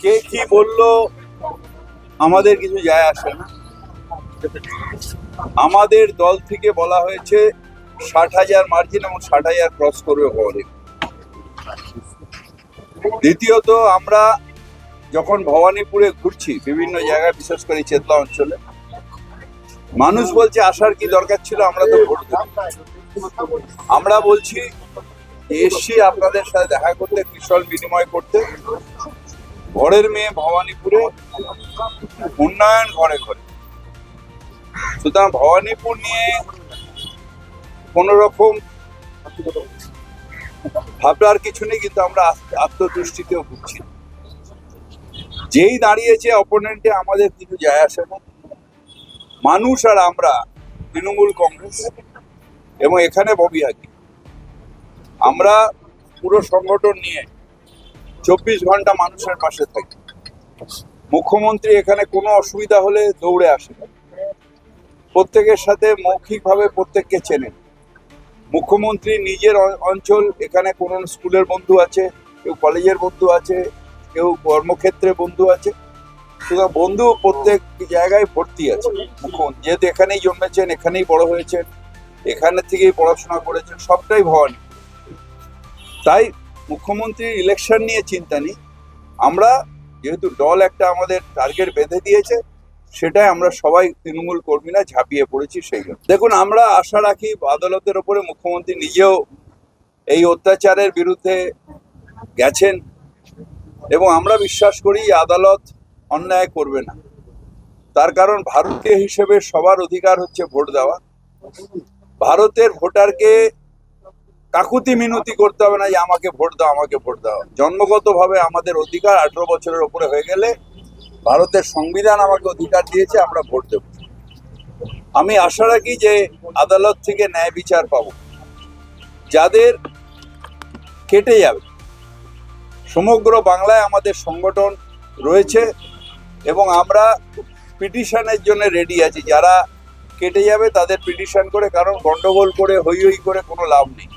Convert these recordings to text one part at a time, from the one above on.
কে কি বললো আমাদের কিছু যায় আসে না। আমাদের দল থেকে বলা হয়েছে 60,000 মার্জিন এবং 60,000 ক্রস করবে ভবানী। দ্বিতীয়ত, আমরা যখন ভবানীপুরে ঘুরছি বিভিন্ন জায়গায়, বিশেষ করে চেতলা অঞ্চলে, মানুষ বলছে আসার কি দরকার ছিল, আমরা তো ভোট দেব। আমরা বলছি এসছি আপনাদের সাথে দেখা করতে, কুশল বিনিময় করতে। ঘরের মেয়ে ভবানীপুরে, উন্নয়ন ঘরে ঘরে। সুতরাং ভবানীপুর নিয়ে কোন রকম ভাবনার কিছু নেই, কিন্তু আমরা আত্মতুষ্টিতেও ভুগছি। যেই দাঁড়িয়েছে অপোনেন্টে, আমাদের কিছু যায় আসে না। মানুষ আর আমরা, তৃণমূল কংগ্রেস এবং এখানে ববি হাকি, আমরা পুরো সংগঠন নিয়ে 24 ঘন্টা মানুষের পাশে থাকি। মুখ্যমন্ত্রী এখানে কোনো অসুবিধা হলে দৌড়ে আসে, প্রত্যেকের সাথে মৌখিকভাবে প্রত্যেককে চেনেন। মুখ্যমন্ত্রী নিজের অঞ্চল, এখানে কোন স্কুলের বন্ধু আছে, কেউ কলেজের বন্ধু আছে, কেউ কর্মক্ষেত্রে বন্ধু আছে। সুতরাং বন্ধু প্রত্যেক জায়গায় ভর্তি আছে। মুখ্যমন্ত্রী যেহেতু এখানেই জন্মেছেন, এখানেই বড় হয়েছেন, এখানে থেকেই পড়াশোনা করেছেন, সবটাই ভবানী। তাই মুখ্যমন্ত্রীর ইলেকশন নিয়ে চিন্তা নেই। আমরা যেহেতু দল একটা আমাদের টার্গেট বেঁধে দিয়েছে, সেটাই আমরা সবাই তৃণমূল কর্মীরা ঝাঁপিয়ে পড়েছি। সেই জন্য দেখুন, আমরা আশা রাখি আদালতের উপরে মুখ্যমন্ত্রী নিজেও এই অত্যাচারের বিরুদ্ধে গেছেন এবং আমরা বিশ্বাস করি আদালত অন্যায় করবে না। তার কারণ ভারতীয় হিসেবে সবার অধিকার হচ্ছে ভোট দেওয়া। ভারতের ভোটারকে কাকুতি মিনতি করতে হবে না যে আমাকে ভোট দাও, আমাকে ভোট দাও। জন্মগতভাবে আমাদের অধিকার, 18 বছরের উপরে হয়ে গেলে ভারতের সংবিধান আমাকে অধিকার দিয়েছে, আমরা ভোট দেব। আমি আশা রাখি যে আদালত থেকে ন্যায় বিচার পাবো। যাদের কেটে যাবে, সমগ্র বাংলায় আমাদের সংগঠন রয়েছে এবং আমরা পিটিশনের জন্য রেডি আছি। যারা কেটে যাবে তাদের পিটিশন করে, কারণ গন্ডগোল করে হই হই করে কোনো লাভ নেই।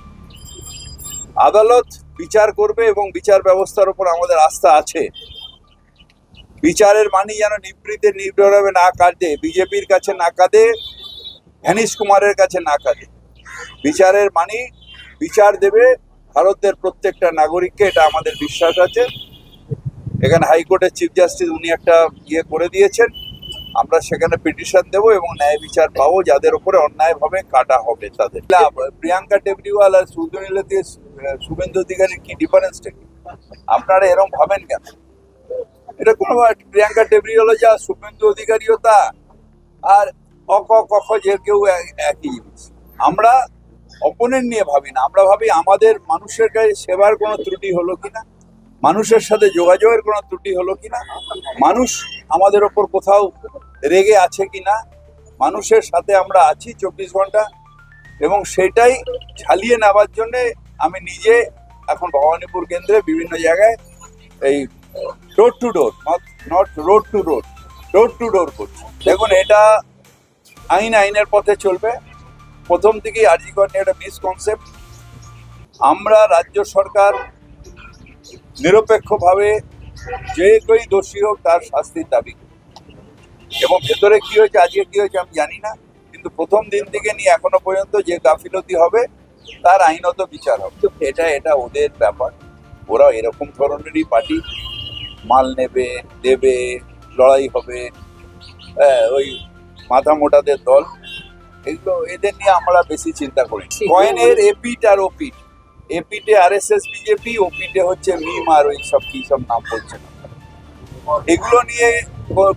আদালত বিচার করবে এবং বিচার ব্যবস্থার উপর আমাদের আস্থা আছে। বিচারের মানি যেন নিবৃত্তে নির্ভরভাবে না কাঁদে, বিজেপির কাছে না কাঁদে, হ্যানিশ কুমারের কাছে না কাঁদে। বিচারের মানি বিচার দেবে ভারতের প্রত্যেকটা নাগরিককে, এটা আমাদের বিশ্বাস আছে। এখানে হাইকোর্টের চিফ জাস্টিস উনি একটা করে দিয়েছেন, আমরা সেখানে পিটিশন দেবো এবং ন্যায় বিচার পাবো। যাদের উপরে অন্যায়ভাবে কাটা হবে তাদের। প্রিয়াঙ্কা টেবরিওয়াল আর শুভেন্দু অধিকারীর কি ডিফারেন্সটা কি? আপনারা এরকম ভাবেন কেন? এটা কোনো প্রিয়াঙ্কা টেবরিওয়াল যা, শুভেন্দু অধিকারীও তা, আর কখ যে কেউ একই জিনিস। আমরা অপোনেন্ট নিয়ে ভাবি না, আমরা ভাবি আমাদের মানুষের কাছে সেবার কোনো ত্রুটি হলো কিনা, মানুষের সাথে যোগাযোগের কোনো ত্রুটি হলো কিনা, মানুষ আমাদের ওপর কোথাও রেগে আছে কিনা। মানুষের সাথে আমরা আছি 24 ঘন্টা এবং সেটাই ঝালিয়ে নেওয়ার জন্য আমি নিজে এখন ভবানীপুর কেন্দ্রে বিভিন্ন জায়গায় এই door to door, not road to road, door to door করছি। দেখুন, এটা আইনের পথে চলবে। প্রথম থেকেই আরজিকর নিয়ে একটা মিসকনসেপ্ট। আমরা রাজ্য সরকার নিরপেক্ষভাবে যে কেউ দোষী হোক তার শাস্তির দাবি করি এবং ভেতরে কি হয়েছে, আজকে কি হয়েছে আমি জানি না, কিন্তু প্রথম দিন থেকে নিয়ে এখনো পর্যন্ত যে গাফিলতি হবে তার আইনত বিচার হবে। এটা ওদের ব্যাপার। ওরা এরকম ধরনেরই পার্টি, মাল নেবে, দেবে, লড়াই হবে, ওই মাথা মোটাদের দল। এগুলো এদের নিয়ে আমরা বেশি চিন্তা করি। কয়েনের এপিট আর ওপিট, এপিটে আরএসএস বিজেপি, ওপিটে হচ্ছে মিম আর ওই সব কি সব নাম বলছে না, এগুলো নিয়ে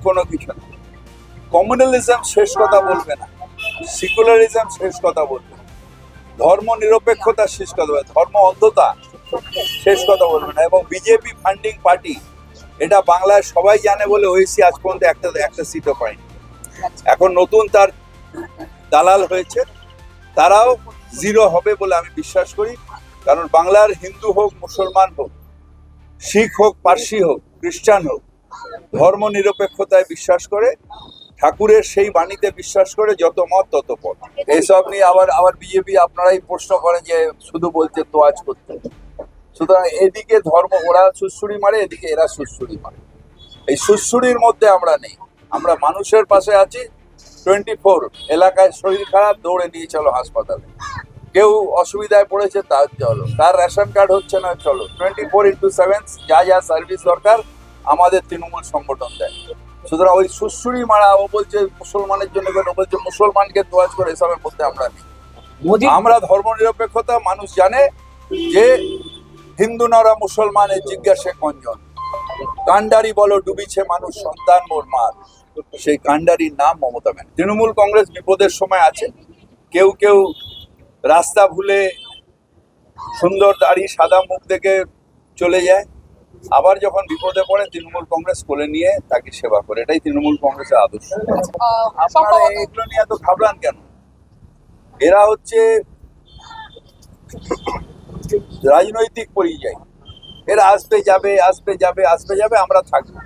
কোনো কিছু না। কমিউনালিজম শেষ কথা বলবে না, সেকুলারিজম শেষ কথা বলবে না, ধর্ম নিরপেক্ষতা শেষ কথা বলবে, ধর্ম অন্ধতা শেষ কথা বলবে না। এবং বিজেপি ফান্ডিং পার্টি, এটা বাংলায় সবাই জানে বলে ওইসি আজ পর্যন্ত একটা সিটও পায়নি। এখন নতুন তার দালাল হয়েছে, তারাও জিরো হবে বলে আমি বিশ্বাস করি। কারণ বাংলার হিন্দু হোক মুসলমান হোক, শিখ হোক, পার্সি হোক, খ্রিস্টান হোক, ধর্ম নিরপেক্ষতায় বিশ্বাস করে, ঠাকুরের সেই বাণীতে বিশ্বাস করে, যত মত তত পথ। এইসব নিয়ে আবার আবার বিজেপি আপনারাই প্রশ্ন করে যে শুধু বলছে তোয়াজ করতে। সুতরাং এদিকে ধর্ম ওরা সুড়সুড়ি মারে, এদিকে এরা সুড়সুড়ি মারে। এই সুড়সুড়ির মধ্যে আমরা নেই, আমরা মানুষের পাশে আছি। 24 এলাকায় শরীর খারাপ, দৌড়ে নিয়ে চলো হাসপাতালে। কেউ অসুবিধায় পড়েছে, তার চলো। তার রেশন কার্ড হচ্ছে না, চলো। 24/7 যা যা সার্ভিস দরকার আমাদের তৃণমূল সংগঠন দেয়। সুতরাং ওই সুড়সুড়ি মারা, ও বলছে মুসলমানের জন্য কেন, ও বলছে মুসলমানকে তোয়াজ করে, এসবের মধ্যে আমরা নেই। আমরা ধর্ম নিরপেক্ষতা, মানুষ জানে যে হিন্দু নরা মুসলমানের জিজ্ঞাসে কঞ্জন, কান্ডারি বলো ডুবিছে মানুষ সন্তান মোর মার, সেই কান্ডারির নাম মমতা ব্যানার্জি। তৃণমূল কংগ্রেস বিপদের সময় আছে। কেউ কেউ রাস্তা ভুলে সুন্দর দাড়ি সাদা মুখ দেখে চলে যায়, আবার যখন বিপদে পড়ে তৃণমূল কংগ্রেস কোলে নিয়ে তাকে সেবা করে। এটাই তৃণমূল কংগ্রেসের আদর্শ। আপনারা এগুলো নিয়ে এত ঘাবড়ান কেন? এরা হচ্ছে রাজনৈতিক পরিযায়ী। এরা আসবে যাবে, আসবে যাবে, আসবে যাবে, আমরা থাকবো।